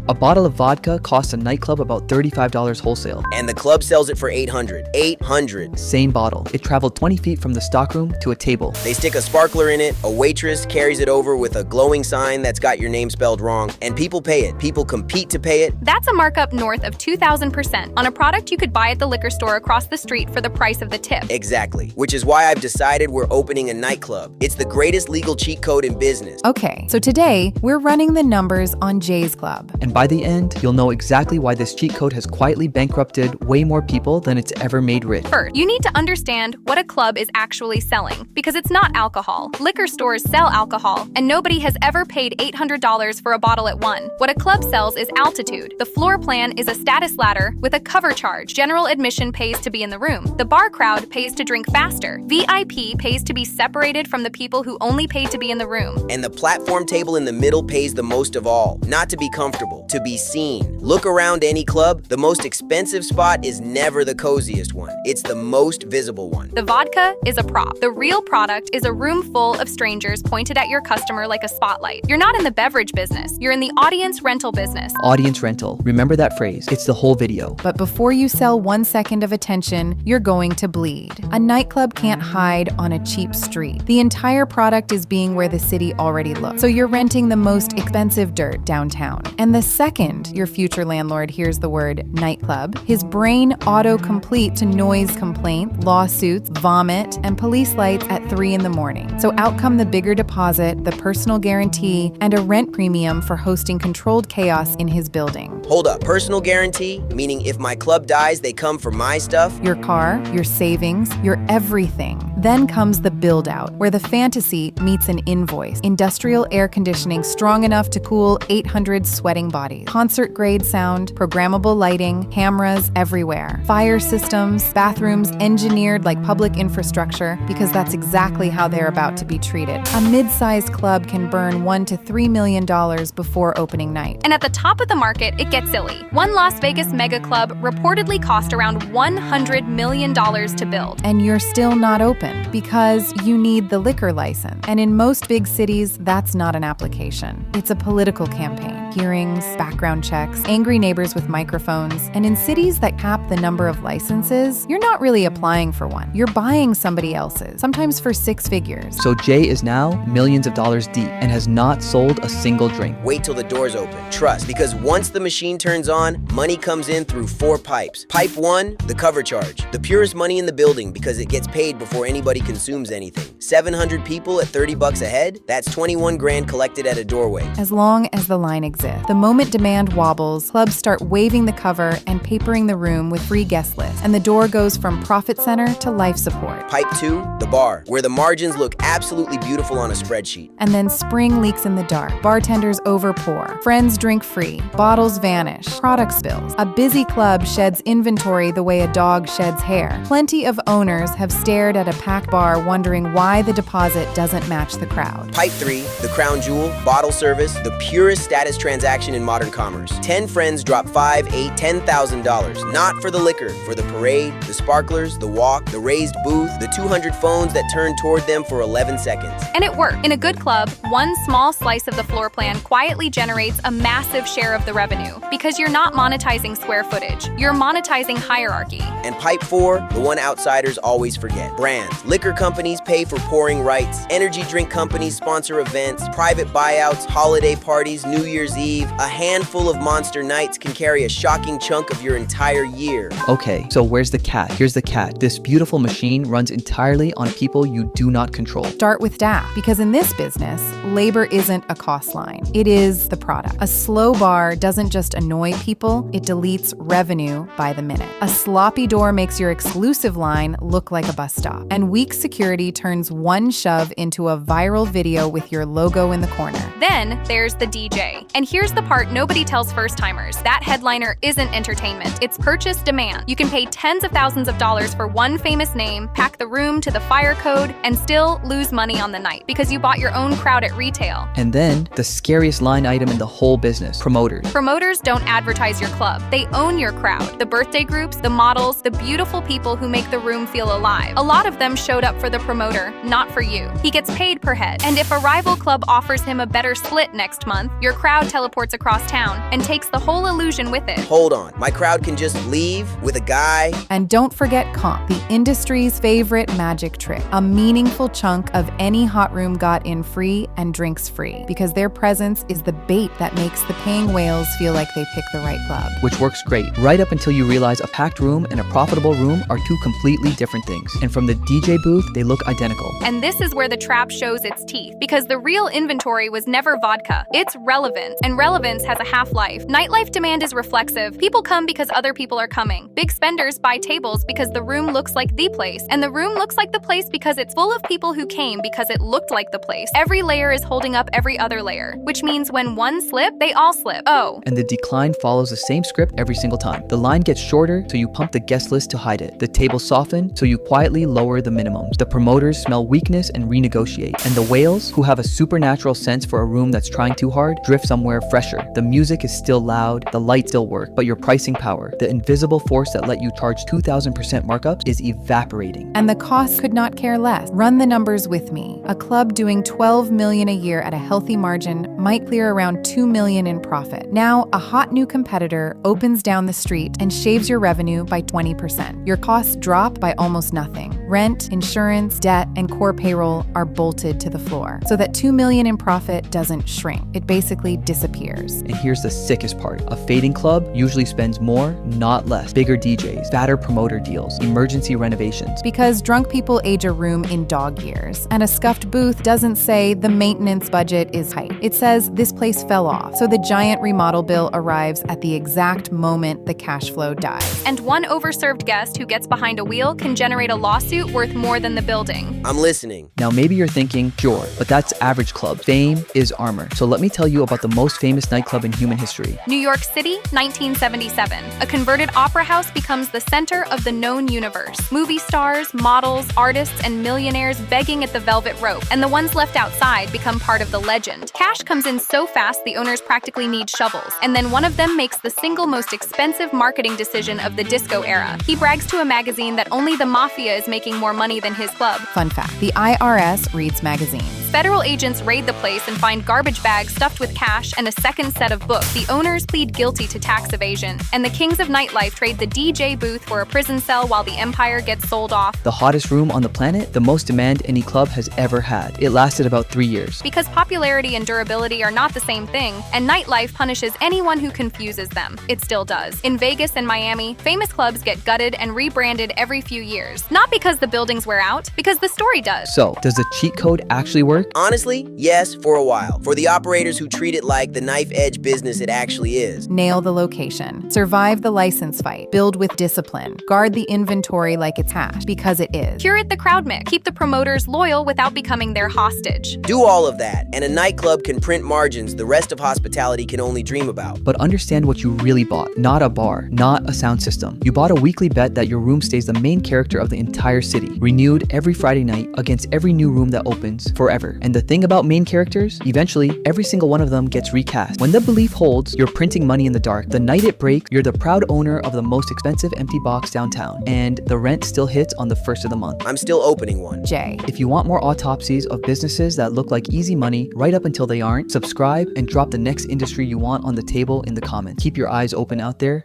A bottle of vodka costs a nightclub about $35 wholesale. And the club sells it for $800. $800. Same bottle. It traveled 20 feet from the stockroom to a table. They stick a sparkler in it, a waitress carries it over with a glowing sign that's got your name spelled wrong, and people pay it. People compete to pay it. That's a markup north of 2,000% on a product you could buy at the liquor store across the street for the price of the tip. Exactly. Which is why I've decided we're opening a nightclub. It's the greatest legal cheat code in business. Okay, so today we're running the numbers on Jay's Club. And by the end, you'll know exactly why this cheat code has quietly bankrupted way more people than it's ever made rich. First, you need to understand what a club is actually selling, because it's not alcohol. Liquor stores sell alcohol, and nobody has ever paid $800 for a bottle at one. What a club sells is altitude. The floor plan is a status ladder with a cover charge. General admission pays to be in the room. The bar crowd pays to drink faster. VIP pays to be separated from the people who only pay to be in the room. And the platform table in the middle pays the most of all. Not to be comfortable, to be seen. Look around any club, the most expensive spot is never the coziest one. It's the most visible one. The vodka is a prop. The real product is a room full of strangers pointed at your customer like a spotlight. You're not in the beverage business. You're in the audience rental business. Audience rental. Remember that phrase. It's the whole video. But before you sell 1 second of attention, you're going to bleed. A nightclub can't hide on a cheap street. The entire product is being where the city already looks. So you're renting the most expensive dirt downtown. And the second your future landlord hears the word nightclub, his brain auto-complete to noise complaint, lawsuits, vomit, and police lights at 3 in the morning. So out come the bigger deposit, the personal guarantee, and a rent premium for hosting controlled chaos in his building. Hold up, personal guarantee? Meaning if my club dies, they come for my stuff? Your car, your savings, your everything. Then comes the build-out, where the fantasy meets an invoice. Industrial air conditioning strong enough to cool 800 sweating bodies. Concert-grade sound, programmable lighting, cameras everywhere. Fire systems, bathrooms engineered like public infrastructure, because that's exactly how they're about to be treated. A mid-sized club can burn $1 to $3 million before opening night. And at the top of the market, it gets silly. One Las Vegas mega club reportedly cost around $100 million to build. And you're still not open because you need the liquor license. And in most big cities, that's not an application. It's a political campaign. Hearings, background checks, angry neighbors with microphones. And in cities that cap the number of licenses, you're not really applying for one. You're buying somebody else's, sometimes for 6 figures. So Jay is now millions of dollars deep and has not sold a single drink. Wait till the doors open. Trust, because once the machine turns on, money comes in through 4 pipes. Pipe 1, the cover charge. The purest money in the building because it gets paid before anybody consumes anything. 700 people at $30 a head? That's 21 grand collected at a doorway. As long as the line exists. The moment demand wobbles, clubs start waving the cover and papering the room with free guest lists, and the door goes from profit center to life support. Pipe 2, the bar, where the margins look absolutely beautiful on a spreadsheet. And then spring leaks in the dark. Bartenders overpour. Friends drink free. Bottles vanish. Product spills. A busy club sheds inventory the way a dog sheds hair. Plenty of owners have stared at a packed bar wondering why the deposit doesn't match the crowd. Pipe 3, the crown jewel, bottle service, the purest status transaction in modern commerce. 10 friends drop $5, $8, $10,000. Not for the liquor, for the parade, the sparklers, the walk, the raised booth, the 200 phones that turn toward them for 11 seconds. And it worked. In a good club, one small slice of the floor plan quietly generates a massive share of the revenue, because you're not monetizing square footage. You're monetizing hierarchy. And pipe 4, the one outsiders always forget. Brands. Liquor companies pay for pouring rights. Energy drink companies sponsor events, private buyouts, holiday parties, New Year's Eve. A handful of Monster Nights can carry a shocking chunk of your entire year. Okay, so where's the cat? Here's the cat. This beautiful machine runs entirely on people you do not control. Start with DAP, because in this business, labor isn't a cost line. It is the product. A slow bar doesn't just annoy people, it deletes revenue by the minute. A sloppy door makes your exclusive line look like a bus stop. And weak security turns one shove into a viral video with your logo in the corner. Then there's the DJ. And here's the part nobody tells first-timers. That headliner isn't entertainment. It's purchase demand. You can pay tens of thousands of dollars for one famous name, pack the room to the fire code, and still lose money on the night because you bought your own crowd at retail. And then, the scariest line item in the whole business, promoters. Promoters don't advertise your club. They own your crowd. The birthday groups, the models, the beautiful people who make the room feel alive. A lot of them showed up for the promoter, not for you. He gets paid per head. And if a rival club offers him a better split next month, your crowd tells teleports across town and takes the whole illusion with it. Hold on, my crowd can just leave with a guy? And don't forget comp, the industry's favorite magic trick. A meaningful chunk of any hot room got in free and drinks free, because their presence is the bait that makes the paying whales feel like they picked the right club. Which works great, right up until you realize a packed room and a profitable room are two completely different things. And from the DJ booth, they look identical. And this is where the trap shows its teeth, because the real inventory was never vodka. It's relevant, and relevance has a half-life. Nightlife demand is reflexive. People come because other people are coming. Big spenders buy tables because the room looks like the place, and the room looks like the place because it's full of people who came because it looked like the place. Every layer is holding up every other layer, which means when one slip, they all slip. Oh. And the decline follows the same script every single time. The line gets shorter, so you pump the guest list to hide it. The tables soften, so you quietly lower the minimums. The promoters smell weakness and renegotiate. And the whales, who have a supernatural sense for a room that's trying too hard, drift somewhere fresher. The music is still loud, the lights still work, but your pricing power, the invisible force that let you charge 2,000% markups, is evaporating. And the costs could not care less. Run the numbers with me. A club doing $12 million a year at a healthy margin might clear around $2 million in profit. Now, a hot new competitor opens down the street and shaves your revenue by 20%. Your costs drop by almost nothing. Rent, insurance, debt, and core payroll are bolted to the floor, so that $2 million in profit doesn't shrink. It basically disappears. And here's the sickest part. A fading club usually spends more, not less. Bigger DJs, fatter promoter deals, emergency renovations. Because drunk people age a room in dog years, and a scuffed booth doesn't say the maintenance budget is tight. It says this place fell off, so the giant remodel bill arrives at the exact moment the cash flow dies. And one overserved guest who gets behind a wheel can generate a lawsuit worth more than the building. I'm listening. Now maybe you're thinking, sure, but that's average club. Fame is armor. So let me tell you about the most famous nightclub in human history. New York City, 1977. A converted opera house becomes the center of the known universe. Movie stars, models, artists, and millionaires begging at the velvet rope, and the ones left outside become part of the legend. Cash comes in so fast the owners practically need shovels, and then one of them makes the single most expensive marketing decision of the disco era. He brags to a magazine that only the mafia is making more money than his club. Fun fact, the IRS reads magazines. Federal agents raid the place and find garbage bags stuffed with cash and a second set of books. The owners plead guilty to tax evasion, and the kings of nightlife trade the DJ booth for a prison cell while the empire gets sold off. The hottest room on the planet, the most demand any club has ever had. It lasted about 3 years. Because popularity and durability are not the same thing, and nightlife punishes anyone who confuses them. It still does. In Vegas and Miami, famous clubs get gutted and rebranded every few years. Not because the buildings wear out, because the story does. So, does the cheat code actually work? Honestly, yes, for a while. For the operators who treat it like the knife-edge business it actually is. Nail the location. Survive the license fight. Build with discipline. Guard the inventory like it's hash, because it is. Curate the crowd mix. Keep the promoters loyal without becoming their hostage. Do all of that, and a nightclub can print margins the rest of hospitality can only dream about. But understand what you really bought. Not a bar, not a sound system. You bought a weekly bet that your room stays the main character of the entire city, renewed every Friday night against every new room that opens, forever. And the thing about main characters, eventually, every single one of them gets recast. When the belief holds, you're printing money in the dark. The night it breaks, you're the proud owner of the most expensive empty box downtown, and the rent still hits on the first of the month. I'm still opening one. Jay. If you want more autopsies of businesses that look like easy money right up until they aren't, subscribe and drop the next industry you want on the table in the comments. Keep your eyes open out there.